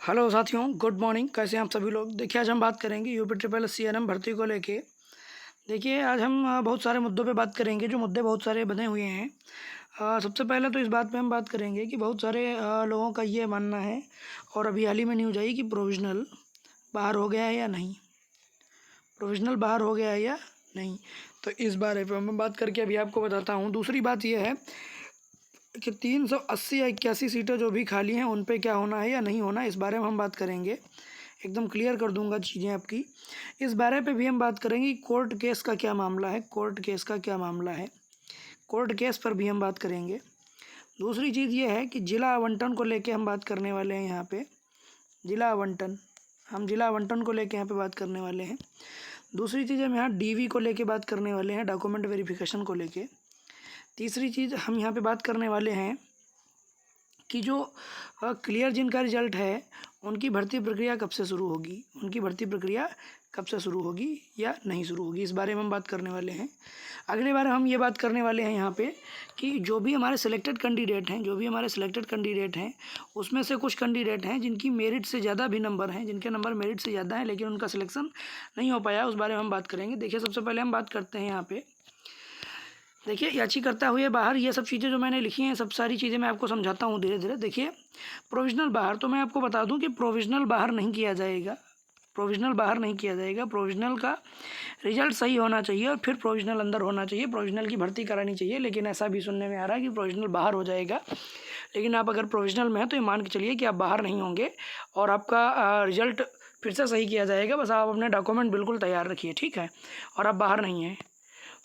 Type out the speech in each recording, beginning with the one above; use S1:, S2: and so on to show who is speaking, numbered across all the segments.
S1: Hello साथियों, good morning. कैसे हैं आप सभी लोग। देखिए, आज हम बात करेंगे यूपी ट्रिपल सीआरएम भर्ती को लेके। देखिए, आज हम बहुत सारे मुद्दों पे बात करेंगे, जो मुद्दे बहुत सारे बने हुए हैं। सबसे पहले तो इस बात पे हम बात करेंगे कि बहुत सारे लोगों का ये मानना है, और अभी हाल ही में न्यूज़ आई कि प्रोविज़नल बाहर हो गया है या नहीं, प्रोविज़नल बाहर हो गया है या नहीं। तो इस बारे पे मैं बात करके अभी आपको बताता हूँ। दूसरी बात यह है कि 380 या 81 सीटें जो भी खाली हैं उन पे क्या होना है या नहीं होना, इस बारे में हम बात करेंगे। एकदम क्लियर कर दूंगा चीज़ें आपकी। इस बारे पे भी हम बात करेंगे कि कोर्ट केस का क्या मामला है, कोर्ट केस का क्या मामला है, कोर्ट केस पर भी हम बात करेंगे। दूसरी चीज़ ये है कि जिला आवंटन को लेके हम बात करने वाले हैं यहाँ पे। जिला आवंटन, हम जिला आवंटन को लेके यहाँ पे बात करने वाले हैं। दूसरी चीज़ हम यहाँ डीवी को लेके बात करने वाले हैं, डॉक्यूमेंट वेरिफिकेशन को लेके। तीसरी चीज़ हम यहाँ पे बात करने वाले हैं कि जो क्लियर जिनका रिजल्ट है उनकी भर्ती प्रक्रिया कब से शुरू होगी, उनकी भर्ती प्रक्रिया कब से शुरू होगी या नहीं शुरू होगी, इस बारे में हम बात करने वाले हैं। अगली बार हम ये बात करने वाले हैं यहाँ पे कि जो भी हमारे सिलेक्टेड कैंडिडेट हैं, उसमें से कुछ कैंडिडेट हैं जिनकी मेरिट से ज़्यादा भी नंबर हैं, जिनके नंबर मेरिट से ज़्यादा हैं लेकिन उनका सिलेक्शन नहीं हो पाया, उस बारे में हम बात करेंगे। देखिए, सबसे पहले हम बात करते हैं यहाँ पे। देखिए, याचिकाकर्ता हुए बाहर, ये सब चीज़ें जो मैंने लिखी हैं, सब सारी चीज़ें मैं आपको समझाता हूँ धीरे धीरे। देखिए, प्रोविज़नल बाहर, तो मैं आपको बता दूं कि प्रोविज़नल बाहर नहीं किया जाएगा, प्रोविज़नल बाहर नहीं किया जाएगा। प्रोविज़नल का रिजल्ट सही होना चाहिए और फिर प्रोविज़नल अंदर होना चाहिए, प्रोविज़नल की भर्ती करानी चाहिए। लेकिन ऐसा भी सुनने में आ रहा है कि प्रोविज़नल बाहर हो जाएगा। लेकिन आप अगर प्रोविज़नल में हैं तो ये मान के चलिए कि आप बाहर नहीं होंगे और आपका रिजल्ट फिर से सही किया जाएगा। बस आप अपने डॉक्यूमेंट बिल्कुल तैयार रखिए, ठीक है, और आप बाहर नहीं हैं।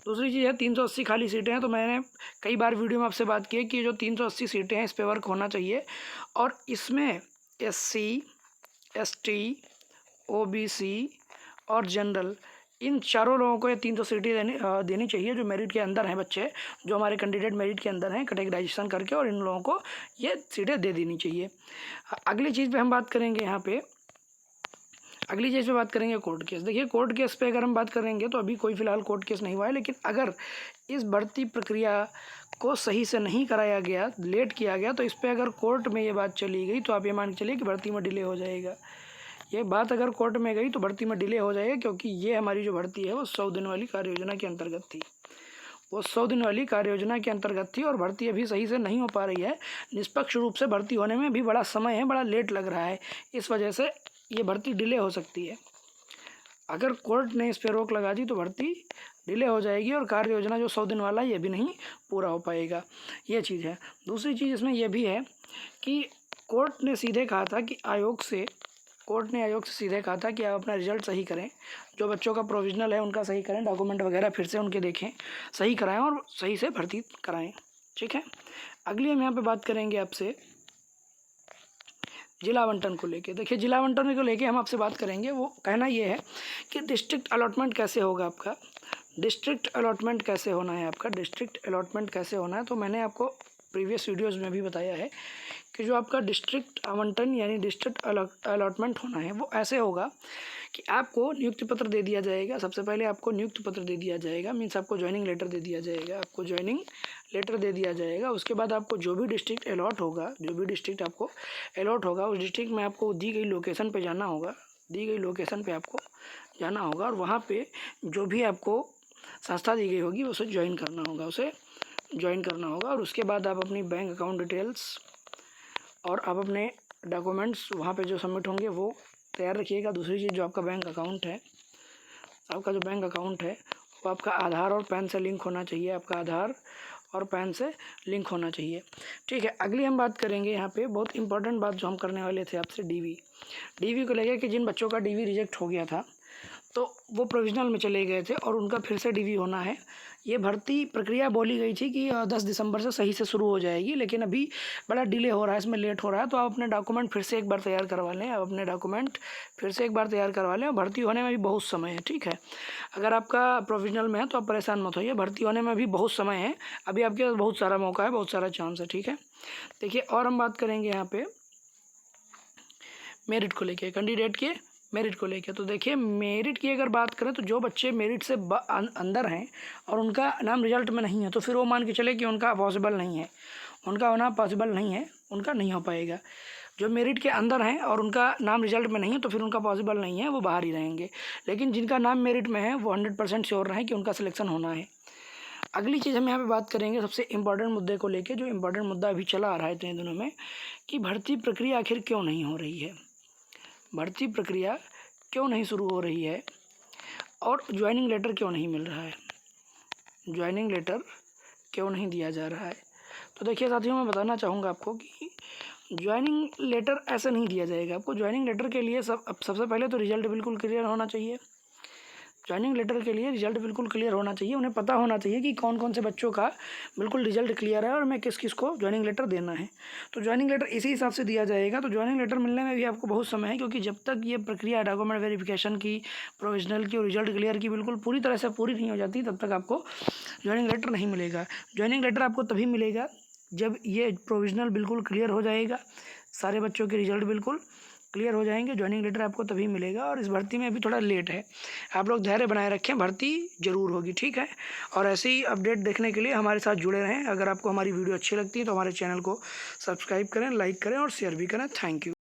S1: दूसरी चीज़ है 380 खाली सीटें हैं, तो मैंने कई बार वीडियो में आपसे बात की है कि जो 380 सीटें हैं इस पे वर्क होना चाहिए। और इसमें SC, ST, OBC और जनरल, इन चारों लोगों को ये 300 सीटें देनी चाहिए जो मेरिट के अंदर हैं, बच्चे जो हमारे कैंडिडेट मेरिट के अंदर हैं कैटेगराइजेशन करके, और इन लोगों को ये सीटें दे देनी चाहिए। अगली चीज़ पे हम बात करेंगे यहाँ पे, अगली चीज़ पे बात करेंगे कोर्ट केस। देखिए, कोर्ट केस पे अगर हम बात करेंगे तो अभी कोई फ़िलहाल कोर्ट केस नहीं हुआ है, लेकिन अगर इस भर्ती प्रक्रिया को सही से नहीं कराया गया, लेट किया गया, तो इस पे अगर कोर्ट में ये बात चली गई तो आप ये मान के चलिए कि भर्ती में डिले हो जाएगा। ये बात अगर कोर्ट में गई तो भर्ती में डिले हो जाएगा, क्योंकि ये हमारी जो भर्ती है वो 100 दिन वाली कार्य योजना के अंतर्गत थी, वो 100 दिन वाली कार्य योजना के अंतर्गत थी, और भर्ती अभी सही से नहीं हो पा रही है। निष्पक्ष रूप से भर्ती होने में भी बड़ा समय है, बड़ा लेट लग रहा है, इस वजह से ये भर्ती डिले हो सकती है। अगर कोर्ट ने इस पर रोक लगा दी तो भर्ती डिले हो जाएगी और कार्य योजना जो 100 दिन वाला है ये भी नहीं पूरा हो पाएगा, ये चीज़ है। दूसरी चीज़ इसमें यह भी है कि कोर्ट ने सीधे कहा था कि आयोग से सीधे कहा था कि आप अपना रिजल्ट सही करें, जो बच्चों का प्रोविज़नल है उनका सही करें, डॉक्यूमेंट वगैरह फिर से उनके देखें, सही कराएं और सही से भर्ती कराएं, ठीक है। अगली हम यहाँ पे बात करेंगे आपसे जिला आवंटन को लेके। देखिए, जिला आवंटन को लेके हम आपसे बात करेंगे। वो कहना ये है कि डिस्ट्रिक्ट अलॉटमेंट कैसे होगा आपका, डिस्ट्रिक्ट अलॉटमेंट कैसे होना है आपका, डिस्ट्रिक्ट अलॉटमेंट कैसे होना है। तो मैंने आपको प्रीवियस वीडियोज़ में भी बताया है कि जो आपका डिस्ट्रिक्ट आवंटन यानी डिस्ट्रिक्ट अलॉटमेंट होना है वो ऐसे होगा कि आपको नियुक्ति पत्र दे दिया जाएगा। सबसे पहले आपको नियुक्ति पत्र दे दिया जाएगा, मीन्स आपको ज्वाइनिंग लेटर दे दिया जाएगा, आपको ज्वाइनिंग लेटर दे दिया जाएगा। उसके बाद आपको जो भी डिस्ट्रिक्ट अलॉट होगा, जो भी डिस्ट्रिक्ट आपको अलॉट होगा, उस डिस्ट्रिक्ट में आपको दी गई लोकेशन पे जाना होगा, दी गई लोकेशन पे आपको जाना होगा, और वहाँ पे जो भी आपको संस्था दी गई होगी उसे ज्वाइन करना होगा, और उसके बाद आप अपनी बैंक अकाउंट डिटेल्स और आप अपने डॉक्यूमेंट्स वहाँ पे जो सबमिट होंगे वो तैयार रखिएगा। दूसरी चीज़, जो आपका बैंक अकाउंट है, आपका जो बैंक अकाउंट है वो आपका आधार और पैन से लिंक होना चाहिए, आपका आधार और पैन से लिंक होना चाहिए, ठीक है। अगली हम बात करेंगे यहाँ पे, बहुत इंपॉर्टेंट बात जो हम करने वाले थे आपसे, डीवी को लेकर कि जिन बच्चों का डीवी रिजेक्ट हो गया था तो वो प्रोविज़नल में चले गए थे और उनका फिर से डीवी होना है। ये भर्ती प्रक्रिया बोली गई थी कि 10 दिसंबर से सही से शुरू हो जाएगी, लेकिन अभी बड़ा डिले हो रहा है, इसमें लेट हो रहा है। तो आप अपने डॉक्यूमेंट फिर से एक बार तैयार करवा लें, और भर्ती होने में भी बहुत समय है, ठीक है। अगर आपका प्रोविज़नल में है तो आप परेशान मत होइए, भर्ती होने में भी बहुत समय है, अभी आपके पास बहुत सारा मौका है, बहुत सारा चांस है, ठीक है। देखिए, और हम बात करेंगे यहाँ पे मेरिट को लेके, कैंडिडेट के मेरिट को लेके। तो देखिए, मेरिट की अगर बात करें तो जो बच्चे मेरिट से अंदर हैं और उनका नाम रिजल्ट में नहीं है, तो फिर वो मान के चले कि उनका पॉसिबल नहीं है, उनका होना पॉसिबल नहीं है, उनका नहीं हो पाएगा। जो मेरिट के अंदर हैं और उनका नाम रिजल्ट में नहीं है तो फिर उनका पॉसिबल नहीं है, वो बाहर ही रहेंगे। लेकिन जिनका नाम मेरिट में है वो 100% श्योर रहें कि उनका सिलेक्शन होना है। अगली चीज़ हम यहाँ पे बात करेंगे सबसे इम्पॉर्टेंट मुद्दे को लेके, जो इम्पॉर्टेंट मुद्दा अभी चला आ रहा है इतने दिनों में, कि भर्ती प्रक्रिया आखिर क्यों नहीं हो रही है, भर्ती प्रक्रिया क्यों नहीं शुरू हो रही है और ज्वाइनिंग लेटर क्यों नहीं मिल रहा है, ज्वाइनिंग लेटर क्यों नहीं दिया जा रहा है। तो देखिए साथियों, मैं बताना चाहूँगा आपको कि ज्वाइनिंग लेटर ऐसे नहीं दिया जाएगा आपको। ज्वाइनिंग लेटर के लिए सबसे पहले तो रिजल्ट बिल्कुल क्लियर होना चाहिए। ज्वाइनिंग लेटर के लिए रिजल्ट बिल्कुल क्लियर होना चाहिए। उन्हें पता होना चाहिए कि कौन कौन से बच्चों का बिल्कुल रिजल्ट क्लियर है और मैं किस किस को ज्वाइनिंग लेटर देना है। तो ज्वाइनिंग लेटर इसी हिसाब से दिया जाएगा। तो ज्वाइनिंग लेटर मिलने में भी आपको बहुत समय है, क्योंकि जब तक ये प्रक्रिया डॉक्यूमेंट वेरिफिकेशन की, प्रोविजनल की और रिजल्ट क्लियर की बिल्कुल पूरी तरह से पूरी नहीं हो जाती, तब तक आपको ज्वाइनिंग लेटर नहीं मिलेगा। ज्वाइनिंग लेटर आपको तभी मिलेगा जब ये प्रोविजनल बिल्कुल क्लियर हो जाएगा, सारे बच्चों के रिजल्ट बिल्कुल क्लियर हो जाएंगे, ज्वाइनिंग लेटर आपको तभी मिलेगा। और इस भर्ती में अभी थोड़ा लेट है, आप लोग धैर्य बनाए रखें, भर्ती ज़रूर होगी, ठीक है। और ऐसे ही अपडेट देखने के लिए हमारे साथ जुड़े रहें। अगर आपको हमारी वीडियो अच्छी लगती है तो हमारे चैनल को सब्सक्राइब करें, लाइक करें और शेयर भी करें। Thank you.